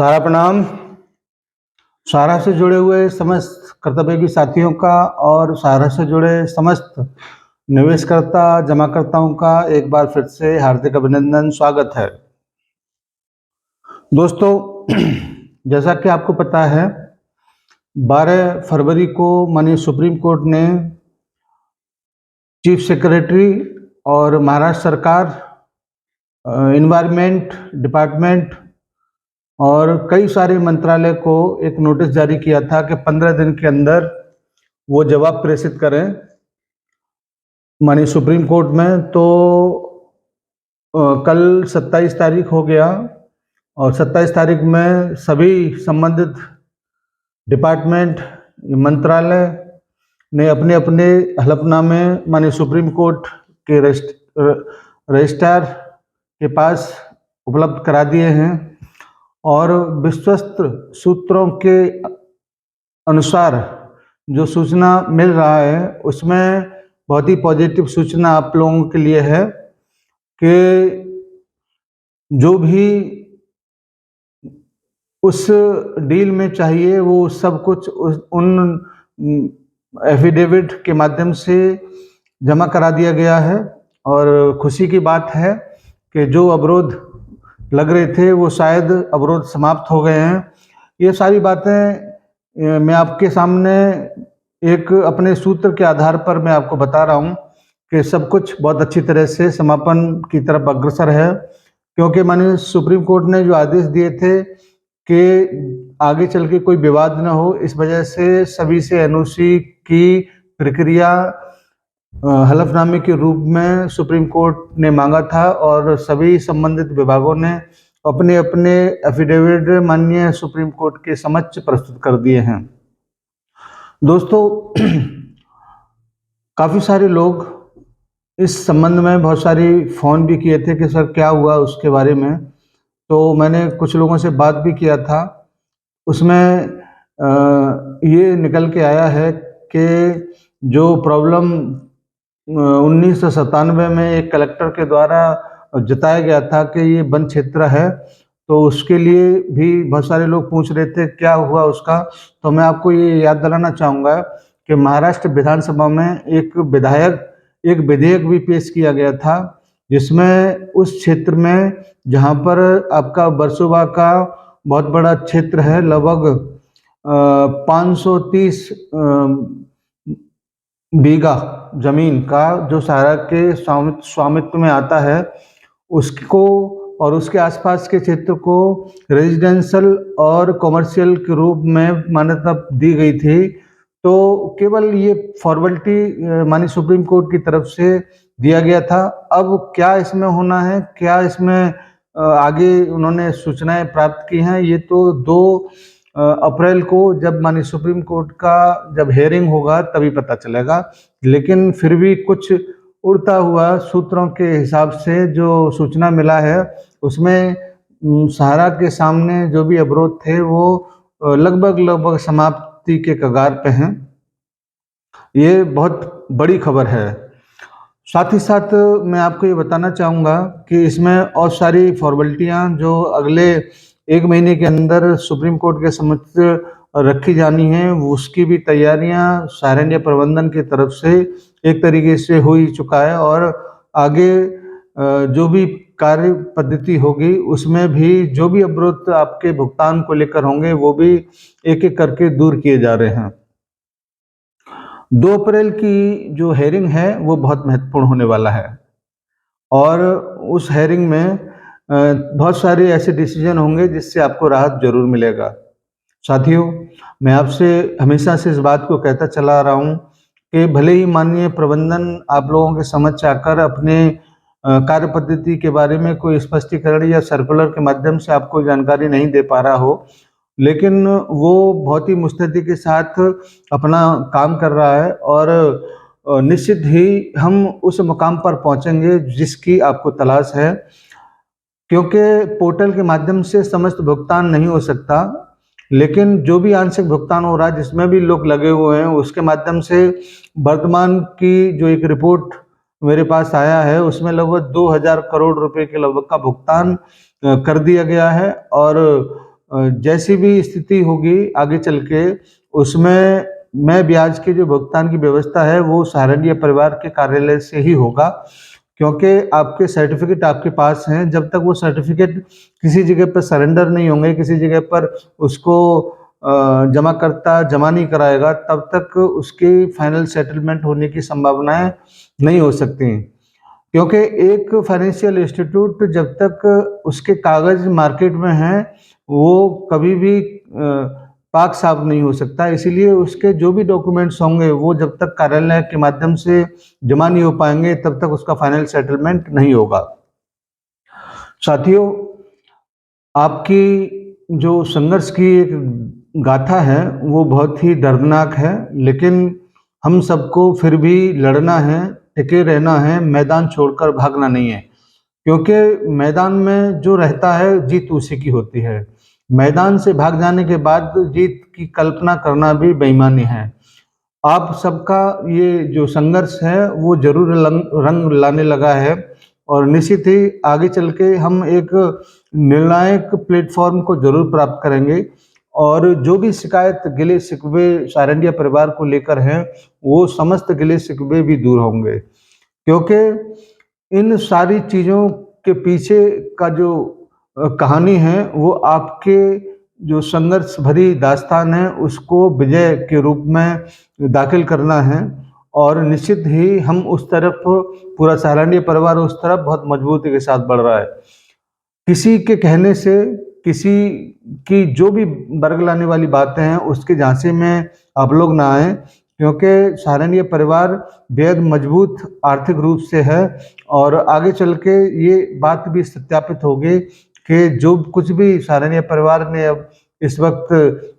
सारा प्रणाम। सारा से जुड़े हुए समस्त कर्तव्ययोगी साथियों का और सारा से जुड़े समस्त निवेशकर्ता जमाकर्ताओं का एक बार फिर से हार्दिक अभिनंदन, स्वागत है। दोस्तों, जैसा कि आपको पता है, 12 फरवरी को माननीय सुप्रीम कोर्ट ने चीफ सेक्रेटरी और महाराष्ट्र सरकार, एनवायरमेंट डिपार्टमेंट और कई सारे मंत्रालय को एक नोटिस जारी किया था कि 15 दिन के अंदर वो जवाब प्रेषित करें माननीय सुप्रीम कोर्ट में। तो कल 27 तारीख हो गया और 27 तारीख में सभी संबंधित डिपार्टमेंट, मंत्रालय ने अपने अपने हलफनामे माननीय सुप्रीम कोर्ट के रजिस्ट्रार के पास उपलब्ध करा दिए हैं और विश्वस्त सूत्रों के अनुसार जो सूचना मिल रहा है उसमें बहुत ही पॉजिटिव सूचना आप लोगों के लिए है कि जो भी उस डील में चाहिए वो सब कुछ उन एफिडेविट के माध्यम से जमा करा दिया गया है। और खुशी की बात है कि जो अवरोध लग रहे थे वो शायद अवरोध समाप्त हो गए हैं। ये सारी बातें मैं आपके सामने एक अपने सूत्र के आधार पर मैं आपको बता रहा हूँ कि सब कुछ बहुत अच्छी तरह से समापन की तरफ अग्रसर है, क्योंकि माननीय सुप्रीम कोर्ट ने जो आदेश दिए थे कि आगे चल के कोई विवाद न हो, इस वजह से सभी से एनओसी की प्रक्रिया हलफनामे के रूप में सुप्रीम कोर्ट ने मांगा था और सभी संबंधित विभागों ने अपने अपने एफिडेविट माननीय सुप्रीम कोर्ट के समक्ष प्रस्तुत कर दिए हैं। दोस्तों, काफ़ी सारे लोग इस संबंध में बहुत सारी फ़ोन भी किए थे कि सर क्या हुआ उसके बारे में। तो मैंने कुछ लोगों से बात भी किया था, उसमें ये निकल के आया है कि जो प्रॉब्लम 1997 में एक कलेक्टर के द्वारा जताया गया था कि ये वन क्षेत्र है, तो उसके लिए भी बहुत सारे लोग पूछ रहे थे क्या हुआ उसका। तो मैं आपको ये याद दिलाना चाहूँगा कि महाराष्ट्र विधानसभा में एक विधेयक भी पेश किया गया था, जिसमें उस क्षेत्र में जहाँ पर आपका वर्सोवा का बहुत बड़ा क्षेत्र है, लगभग 530 बीघा जमीन का जो सारा के स्वामित्व में आता है, उसको और उसके आसपास के क्षेत्र को रेजिडेंशियल और कॉमर्शियल के रूप में मान्यता दी गई थी। तो केवल ये फॉर्मेलिटी माननीय सुप्रीम कोर्ट की तरफ से दिया गया था। अब क्या इसमें होना है, क्या इसमें आगे उन्होंने सूचनाएं प्राप्त की हैं, ये तो 2 अप्रैल को जब माननीय सुप्रीम कोर्ट का जब हेयरिंग होगा तभी पता चलेगा। लेकिन फिर भी कुछ उड़ता हुआ सूत्रों के हिसाब से जो सूचना मिला है उसमें सहारा के सामने जो भी अवरोध थे वो लगभग समाप्ति के कगार पे हैं। ये बहुत बड़ी खबर है। साथ ही साथ मैं आपको ये बताना चाहूँगा कि इसमें और सारी फॉर्मेलिटियाँ जो अगले 1 महीने के अंदर सुप्रीम कोर्ट के समक्ष रखी जानी है, उसकी भी तैयारियां सारण्य प्रबंधन की तरफ से एक तरीके से हो ही चुका है और आगे जो भी कार्य पद्धति होगी उसमें भी जो भी अवरोध आपके भुगतान को लेकर होंगे वो भी एक एक करके दूर किए जा रहे हैं। 2 अप्रैल की जो हेयरिंग है वो बहुत महत्वपूर्ण होने वाला है और उस हेयरिंग में बहुत सारे ऐसे डिसीजन होंगे जिससे आपको राहत जरूर मिलेगा। साथियों, मैं आपसे हमेशा से इस बात को कहता चला आ रहा हूँ कि भले ही माननीय प्रबंधन आप लोगों के समक्ष आकर अपने कार्य पद्धति के बारे में कोई स्पष्टीकरण या सर्कुलर के माध्यम से आपको जानकारी नहीं दे पा रहा हो, लेकिन वो बहुत ही मुस्तैदी के साथ अपना काम कर रहा है और निश्चित ही हम उस मुकाम पर पहुंचेंगे जिसकी आपको तलाश है, क्योंकि पोर्टल के माध्यम से समस्त भुगतान नहीं हो सकता, लेकिन जो भी आंशिक भुगतान हो रहा है जिसमें भी लोग लगे हुए हैं उसके माध्यम से वर्तमान की जो एक रिपोर्ट मेरे पास आया है उसमें लगभग 2000 करोड़ रुपए के लगभग का भुगतान कर दिया गया है और जैसी भी स्थिति होगी आगे चल के, उसमें मैं ब्याज के जो भुगतान की व्यवस्था है वो सहारनीय परिवार के कार्यालय से ही होगा, क्योंकि आपके सर्टिफिकेट आपके पास हैं। जब तक वो सर्टिफिकेट किसी जगह पर सरेंडर नहीं होंगे, किसी जगह पर उसको जमाकर्ता जमा नहीं कराएगा, तब तक उसकी फाइनल सेटलमेंट होने की संभावनाएं नहीं हो सकती, क्योंकि एक फाइनेंशियल इंस्टीट्यूट जब तक उसके कागज मार्केट में हैं, वो कभी भी पाक साफ नहीं हो सकता। इसीलिए उसके जो भी डॉक्यूमेंट्स होंगे वो जब तक कार्यालय के माध्यम से जमा नहीं हो पाएंगे, तब तक उसका फाइनल सेटलमेंट नहीं होगा। साथियों, आपकी जो संघर्ष की एक गाथा है वो बहुत ही दर्दनाक है, लेकिन हम सबको फिर भी लड़ना है, टिके रहना है, मैदान छोड़कर भागना नहीं है, क्योंकि मैदान में जो रहता है जीत उसी की होती है। मैदान से भाग जाने के बाद जीत की कल्पना करना भी बेईमानी है। आप सबका ये जो संघर्ष है वो जरूर रंग लाने लगा है, और निश्चित ही आगे चल के हम एक निर्णायक प्लेटफॉर्म को जरूर प्राप्त करेंगे, और जो भी शिकायत गिले शिकवे सारंडिया परिवार को लेकर हैं, वो समस्त गिले शिकवे भी दूर होंगे, क्योंकि इन सारी चीज़ों के पीछे का जो कहानी है वो आपके जो संघर्ष भरी दास्तान है उसको विजय के रूप में दाखिल करना है, और निश्चित ही हम उस तरफ, पूरा सहारनीय परिवार उस तरफ बहुत मजबूती के साथ बढ़ रहा है। किसी के कहने से, किसी की जो भी बरगलाने वाली बातें हैं उसके झांसे में आप लोग ना आए, क्योंकि सहारनीय परिवार बेहद मजबूत आर्थिक रूप से है, और आगे चल के ये बात भी सत्यापित होगी कि जो कुछ भी सहारनीय परिवार ने अब इस वक्त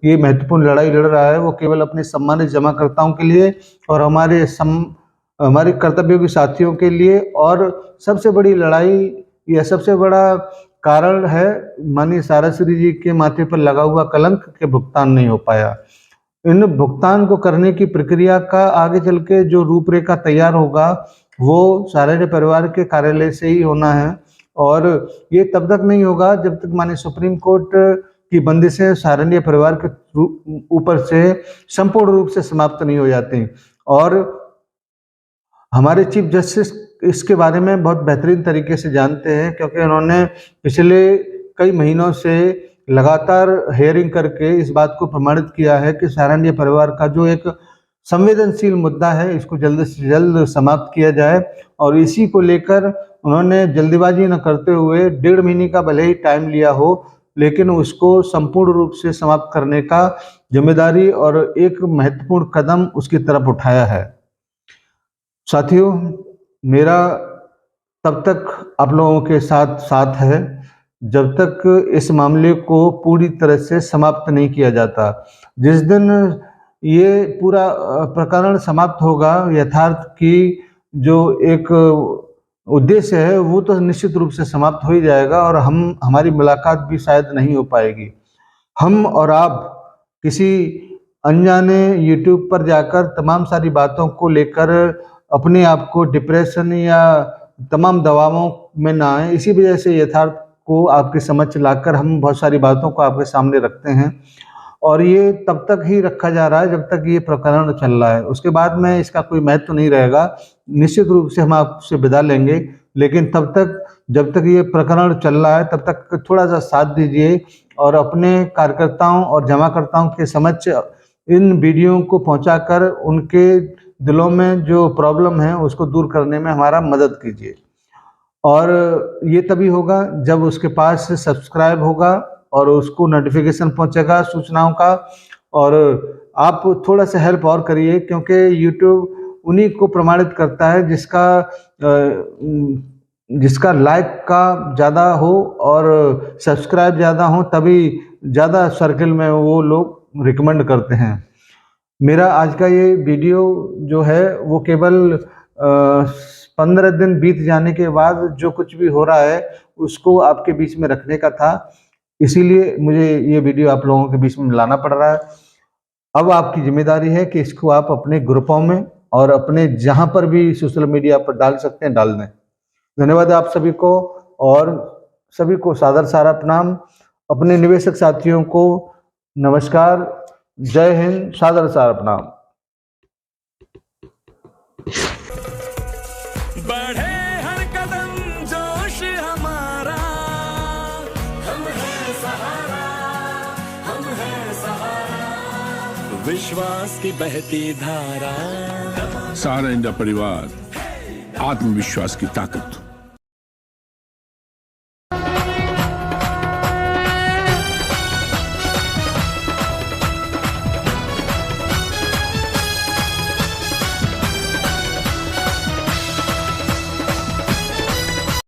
ये महत्वपूर्ण लड़ाई लड़ रहा है वो केवल अपने सम्मानित जमाकर्ताओं के लिए और हमारे कर्तव्यों के साथियों के लिए, और सबसे बड़ी लड़ाई या सबसे बड़ा कारण है माननीय साराश्री जी के माथे पर लगा हुआ कलंक के भुगतान नहीं हो पाया। इन भुगतान को करने की प्रक्रिया का आगे चल के जो रूपरेखा तैयार होगा वो सहारनीय परिवार के कार्यालय से ही होना है, और ये तब तक नहीं होगा जब तक माननीय सुप्रीम कोर्ट की बंदिशें सहारनीय परिवार के ऊपर से संपूर्ण रूप से समाप्त नहीं हो जाती। और हमारे चीफ जस्टिस इसके बारे में बहुत बेहतरीन तरीके से जानते हैं, क्योंकि उन्होंने पिछले कई महीनों से लगातार हेयरिंग करके इस बात को प्रमाणित किया है कि सहारनीय परिवार का जो एक संवेदनशील मुद्दा है इसको जल्द से जल्द समाप्त किया जाए, और इसी को लेकर उन्होंने जल्दीबाजी न करते हुए 1.5 महीने का भले ही टाइम लिया हो, लेकिन उसको संपूर्ण रूप से समाप्त करने का जिम्मेदारी और एक महत्वपूर्ण कदम उसकी तरफ उठाया है। साथियों, मेरा तब तक आप लोगों के साथ साथ है जब तक इस मामले को पूरी तरह से समाप्त नहीं किया जाता। जिस दिन ये पूरा प्रकरण समाप्त होगा, यथार्थ की जो एक उद्देश्य है वो तो निश्चित रूप से समाप्त हो ही जाएगा, और हमारी मुलाकात भी शायद नहीं हो पाएगी। हम और आप किसी अनजाने यूट्यूब पर जाकर तमाम सारी बातों को लेकर अपने आप को डिप्रेशन या तमाम दबावों में ना आए। इसी वजह से यथार्थ को आपके समक्ष लाकर हम बहुत सारी बातों को आपके सामने रखते हैं, और ये तब तक ही रखा जा रहा है जब तक ये प्रकरण चल रहा है। उसके बाद में इसका कोई महत्व नहीं रहेगा। निश्चित रूप से हम आपसे विदा लेंगे, लेकिन तब तक, जब तक ये प्रकरण चल रहा है तब तक थोड़ा सा साथ दीजिए, और अपने कार्यकर्ताओं और जमाकर्ताओं के समक्ष इन वीडियो को पहुंचाकर उनके दिलों में जो प्रॉब्लम है उसको दूर करने में हमारा मदद कीजिए। और ये तभी होगा जब उसके पास सब्सक्राइब होगा और उसको नोटिफिकेशन पहुंचेगा सूचनाओं का। और आप थोड़ा सा हेल्प और करिए, क्योंकि यूट्यूब उन्हीं को प्रमाणित करता है जिसका लाइक का ज़्यादा हो और सब्सक्राइब ज़्यादा हो, तभी ज़्यादा सर्कल में वो लोग रिकमेंड करते हैं। मेरा आज का ये वीडियो जो है वो केवल 15 दिन बीत जाने के बाद जो कुछ भी हो रहा है उसको आपके बीच में रखने का था, इसीलिए मुझे ये वीडियो आप लोगों के बीच में लाना पड़ रहा है। अब आपकी जिम्मेदारी है कि इसको आप अपने ग्रुपों में और अपने जहाँ पर भी सोशल मीडिया पर डाल सकते हैं डाल दें। धन्यवाद आप सभी को, और सभी को सादर सारा प्रणाम। अपने निवेशक साथियों को नमस्कार, जय हिंद, सादर प्रणाम। बढ़े हर कदम जोश हमारा, हम हैं सहारा, हम हैं सहारा, विश्वास की बहती धारा। सहारा इंडिया परिवार, आत्मविश्वास की ताकत।